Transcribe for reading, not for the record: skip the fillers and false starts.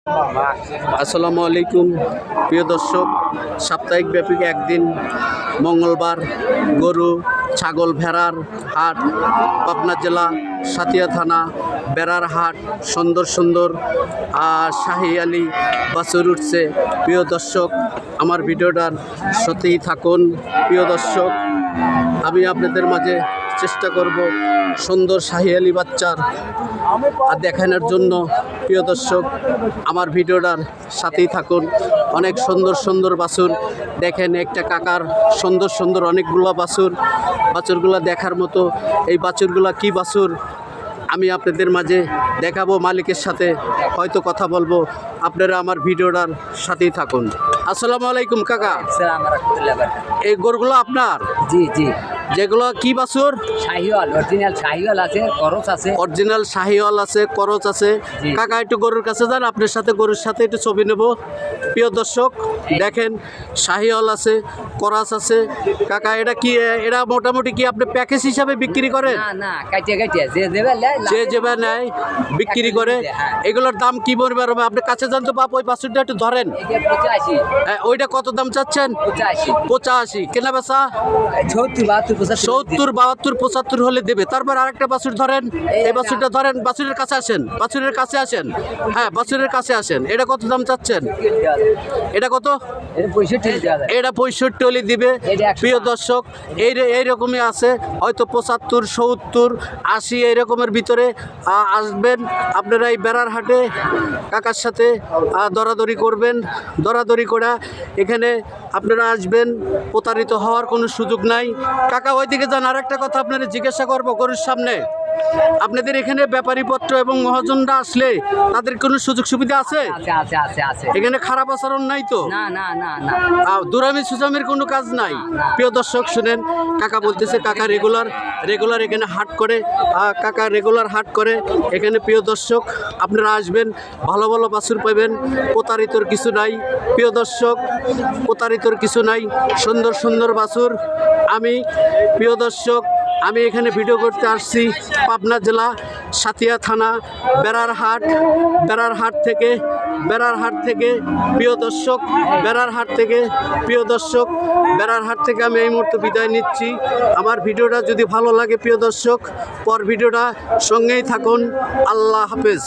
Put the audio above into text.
আসসালামু আলাইকুম প্রিয় দর্শক, সাপ্তাহিক ব্যাপী একদিন মঙ্গলবার গরু ছাগল ভেড়ার হাট, পাবনা জেলা সাতিয়া থানা বেড়ার হাট। সুন্দর সুন্দর শাহী আলী বাছুর উঠছে। প্রিয় দর্শক, আমার ভিডিওটার সাথেই থাকুন। প্রিয় দর্শক, আমি আপনাদের মাঝে চেষ্টা করব সুন্দর শাহী আলী বাচ্চার দেখানোর জন্য। প্রিয় দর্শক, আমার ভিডিওটার সাথেই থাকুন। অনেক সুন্দর সুন্দর বাছুর দেখেন, একটা কাকার সুন্দর সুন্দর অনেকগুলো বাছুরগুলো দেখার মতো। এই বাছুরগুলা কি বাছুর আমি আপনাদের মাঝে দেখাবো, মালিকের সাথে হয়তো কথা বলবো। আপনারা আমার ভিডিওটার সাথেই থাকুন। আসসালামু আলাইকুম কাকা। এই গরুগুলো আপনার? জি জি। যেগুলো কি বাছুর? শাহিওয়াল, অরিজিনাল শাহিওয়াল আছে, করচ আছে। অরিজিনাল শাহিওয়াল আছে, করচ আছে। কাকা একটু গরুর কাছে যান, আপনার সাথে গরুর সাথে একটু ছবি নেব। প্রিয় দর্শক দেখেন, শাহিওয়াল আছে, করচ আছে। কাকা এটা কি, এটা মোটামুটি কি আপনি প্যাকেজ হিসাবে বিক্রি করেন? না না, কাটিয়ে কাটিয়ে যে দেবে যে যেবে নেয় বিক্রি করে। এগুলোর দাম কি বলবে? আপনি কাছে যান তো বাপ, ওই বাছুরটা একটু ধরেন। 85। ওইটা কত দাম চাচ্ছেন? 85। কেনা বেচা 70, 72, 75 হলে দেবে। তারপর আরেকটা বাছুর ধরেন, এই বাছুরটা ধরেন। বাছুরের কাছে আসেন, বাছুরের কাছে আসেন। হ্যাঁ, বাছুরের কাছে আসেন। এটা কত দাম চাচ্ছেন? এটা কত? এটা 65 হলে দিবে। প্রিয় দর্শক, এইরকমই আছে, হয়তো 75, 70, 80 এই রকমের ভিতরে আসবেন আপনারা এই বেড়ার হাটে। কাকার সাথে দরাদরি করবেন। দরাদরি করা এখানে আপনারা আসবেন, প্রতারিত হওয়ার কোনো সুযোগ নাই। কাকা ওইদিকে যান। আর একটা কথা আপনারা জিজ্ঞাসা করবো গরুর সামনে, আপনাদের এখানে ব্যাপারীপত্র এবং মহাজনরা আসলে তাদের কোনো সুযোগ সুবিধা আছে? এখানে খারাপ আচরণ নাই তো? দুরামি সুজামির কোনো কাজ নাই। প্রিয় দর্শক শুনেন, কাকা বলতেছে কাকা রেগুলার এখানে হাট করে। কাকা রেগুলার হাট করে এখানে। প্রিয় দর্শক, আপনারা আসবেন, ভালো ভালো বাছুর পাবেন, প্রতারিতর কিছু নাই। প্রিয় দর্শক, প্রতারিতর কিছু নাই, সুন্দর সুন্দর বাছুর। প্রিয় দর্শক, আমি এখানে ভিডিও করতে আসছি পাবনা জেলা সাতিয়া থানা বেড়ার হাট থেকে। প্রিয় দর্শক, বেড়ার হাট থেকে আমি এই মুহূর্তে বিদায় নিচ্ছি। আমার ভিডিওটা যদি ভালো লাগে প্রিয় দর্শক, পর ভিডিওটা সঙ্গেই থাকুন। আল্লাহ হাফেজ।